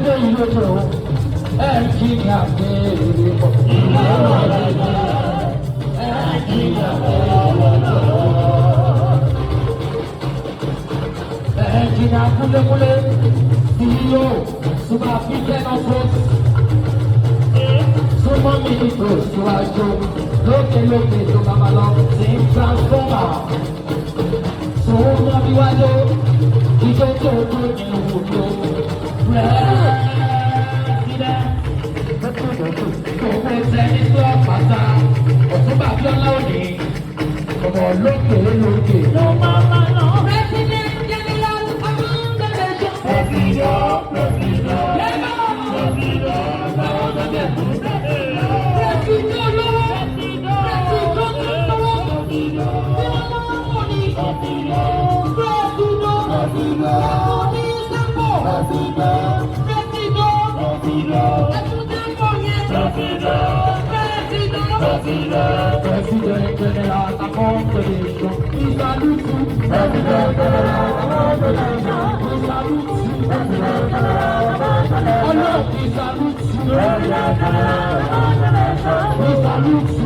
dé ìlú tó ẹnjìnìà béèrè pọ̀. Ẹnjìnìà béèrè pọ̀. Ẹnjìnìà kúlékúlé CEO Super African Office. Súnmọ́ mi ní tòṣùwájú lókèlókè tó bàbá lọ sí transformer. Súnmọ́ bí wájú ìjọ tó tó ní ìwúlò. Gbogbo ẹni tó àpáta Ọ̀túnba Abíọ́lá òní ọmọ lókè lókè. Ló máa ma lọ. President General among the nation. President. President General among the nation. We salute you. President General among the nation. We salute you. President General among the nation. We salute you. President General among the nation. We salute you.